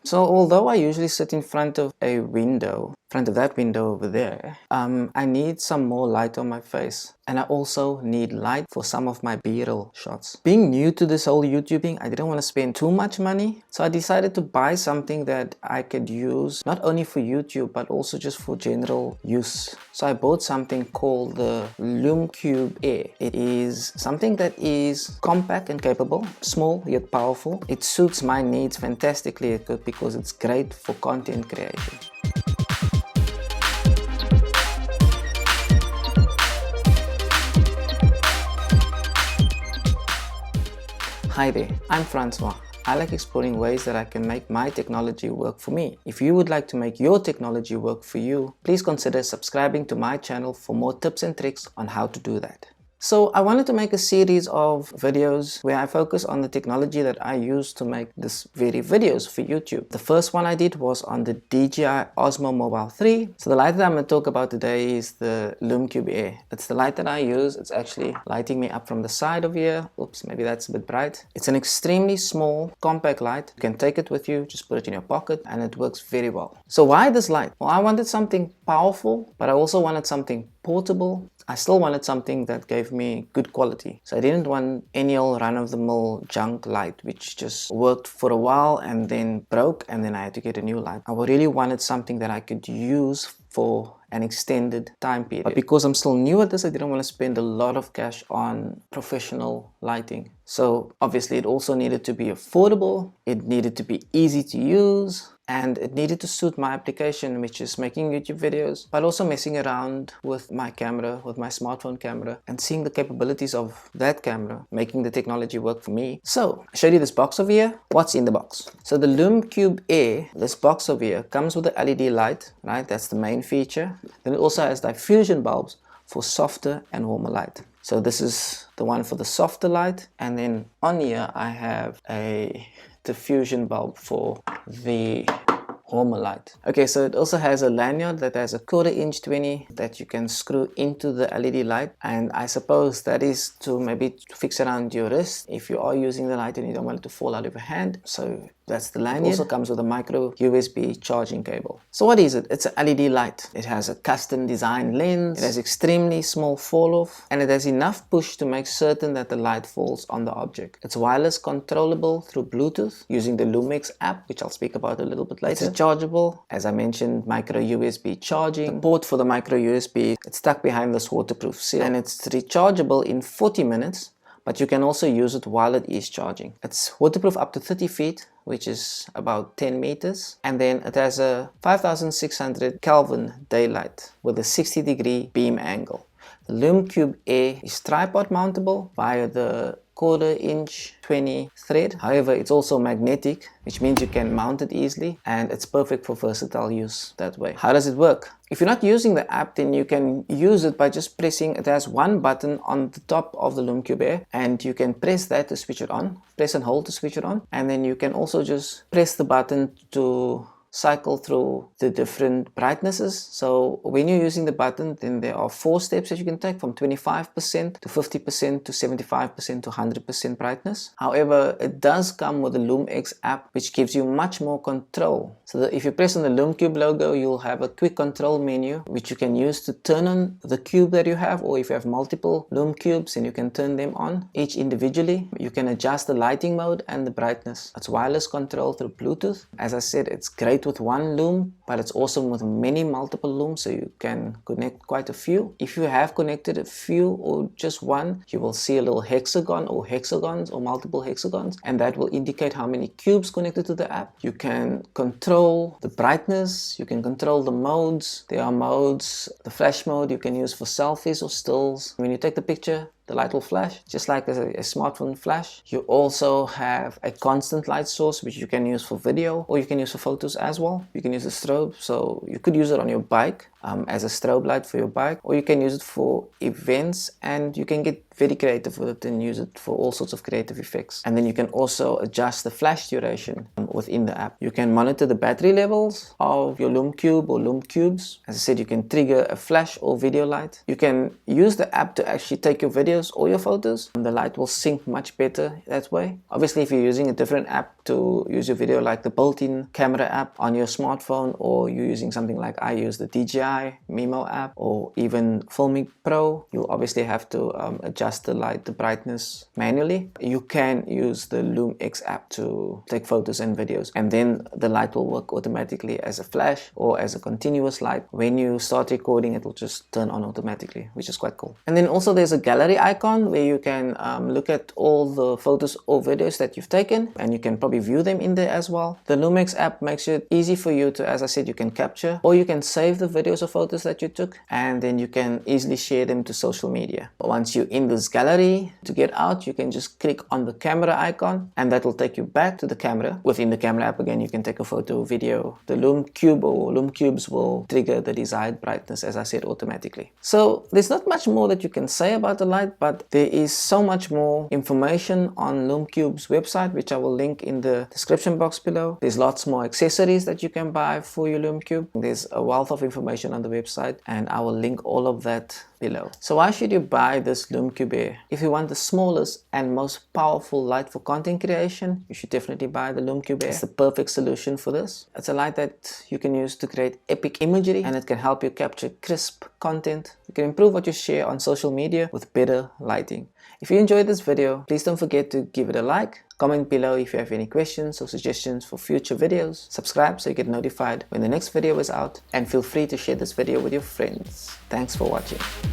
So although I usually sit in front of a window, that window over there, I need some more light on my face. And I also need light for some of my B-roll shots. Being new to this whole YouTubing, I didn't want to spend too much money. So I decided to buy something that I could use not only for YouTube, but also just for general use. So I bought something called the Lume Cube AIR. It is something that is compact and capable, small yet powerful. It suits my needs fantastically because it's great for content creation. Hi there, I'm Francois. I like exploring ways that I can make my technology work for me. If you would like to make your technology work for you, please consider subscribing to my channel for more tips and tricks on how to do that. So I wanted to make a series of videos where I focus on the technology that I use to make this very videos for YouTube. The first one I did was on the DJI Osmo Mobile 3. So the light that I'm going to talk about today is the Lume Cube AIR. It's the light that I use. It's actually lighting me up from the side of here. Oops, maybe that's a bit bright. It's an extremely small, compact light. You can take it with you, just put it in your pocket, and it works very well. So why this light? Well, I wanted something powerful, but I also wanted something portable. I still wanted something that gave me good quality. So I didn't want any old run-of-the-mill junk light which just worked for a while and then broke and then I had to get a new light. I really wanted something that I could use for an extended time period. But because I'm still new at this, I didn't want to spend a lot of cash on professional lighting. So obviously it also needed to be affordable, it needed to be easy to use, and it needed to suit my application, which is making YouTube videos, but also messing around with my camera, with my smartphone camera, and seeing the capabilities of that camera, making the technology work for me. So I showed you this box over here. What's in the box? So the Lume Cube AIR, this box over here, comes with the LED light, right? That's the main feature. Then it also has diffusion bulbs for softer and warmer light. So this is the one for the softer light, and then on here I have a diffusion bulb for the warmer light. Okay, so it also has a lanyard that has a 1/4 inch 20 that you can screw into the LED light, and I suppose that is to maybe fix around your wrist if you are using the light and you don't want it to fall out of your hand. So that's the lanyard. It also comes with a micro USB charging cable. So what is it? It's an LED light. It has a custom design lens. It has extremely small fall off, and it has enough push to make certain that the light falls on the object. It's wireless controllable through Bluetooth using the Lumex app, which I'll speak about a little bit later. It's rechargeable, as I mentioned, micro USB charging. The port for the micro USB, it's stuck behind this waterproof seal, and it's rechargeable in 40 minutes. But you can also use it while it is charging. It's waterproof up to 30 feet, which is about 10 meters. And then it has a 5600 Kelvin daylight with a 60-degree beam angle. The Lume Cube AIR is tripod mountable via the 1/4 inch 20 thread. However, it's also magnetic, which means you can mount it easily, and it's perfect for versatile use that way. How does it work? If you're not using the app, then you can use it by just pressing. It has one button on the top of the Lume Cube AIR, and you can press that to switch it on, press and hold to switch it on, and then you can also just press the button to cycle through the different brightnesses. So when you're using the button, then there are 4 steps that you can take, from 25% to 50% to 75% to 100% brightness. However, it does come with the LumeX app, which gives you much more control. So that if you press on the Lume Cube logo, you'll have a quick control menu which you can use to turn on the cube that you have, or if you have multiple Lume Cubes, then you can turn them on each individually. You can adjust the lighting mode and the brightness. It's wireless control through Bluetooth. As I said, it's great with one lume, but it's awesome with many multiple looms, so you can connect quite a few. If you have connected a few or just one, you will see a little hexagon or hexagons or multiple hexagons, and that will indicate how many cubes connected to the app. You can control the brightness, you can control the modes. There are modes. The flash mode you can use for selfies or stills. When you take the picture, the light will flash, just like a smartphone flash. You also have a constant light source, which you can use for video, or you can use for photos as well. You can use a strobe, so you could use it on your bike. as a strobe light for your bike, or you can use it for events, and you can get very creative with it and use it for all sorts of creative effects. And then you can also adjust the flash duration within the app. You can monitor the battery levels of your Lume Cube or Lume Cubes. As I said, you can trigger a flash or video light. You can use the app to actually take your videos or your photos, and the light will sync much better that way. Obviously, if you're using a different app to use your video, like the built-in camera app on your smartphone, or you're using something like I use the DJI Mimo app, or even Filmic Pro, you'll obviously have to adjust the light, the brightness manually. You can use the Lume X app to take photos and videos, and then the light will work automatically as a flash or as a continuous light. When you start recording, it will just turn on automatically, which is quite cool. And then also there's a gallery icon where you can look at all the photos or videos that you've taken, and you can probably view them in there as well. The Lume X app makes it easy for you to, as I said, you can capture or you can save the videos or photos that you took, and then you can easily share them to social media. Once you're in this gallery, to get out, you can just click on the camera icon, and that will take you back to the camera. Within the camera app, again, you can take a photo, video. The Lume Cube or Lume Cubes will trigger the desired brightness, as I said, automatically. So there's not much more that you can say about the light, but there is so much more information on Lume Cube's website, which I will link in the description box below. There's lots more accessories that you can buy for your Lume Cube. There's a wealth of information on the website, and I will link all of that below. So why should you buy this Lume Cube AIR? If you want the smallest and most powerful light for content creation, you should definitely buy the Lume Cube AIR. It's the perfect solution for this. It's a light that you can use to create epic imagery, and it can help you capture crisp content. You can improve what you share on social media with better lighting. If you enjoyed this video, please don't forget to give it a like. Comment below if you have any questions or suggestions for future videos. Subscribe so you get notified when the next video is out, and feel free to share this video with your friends. Thanks for watching.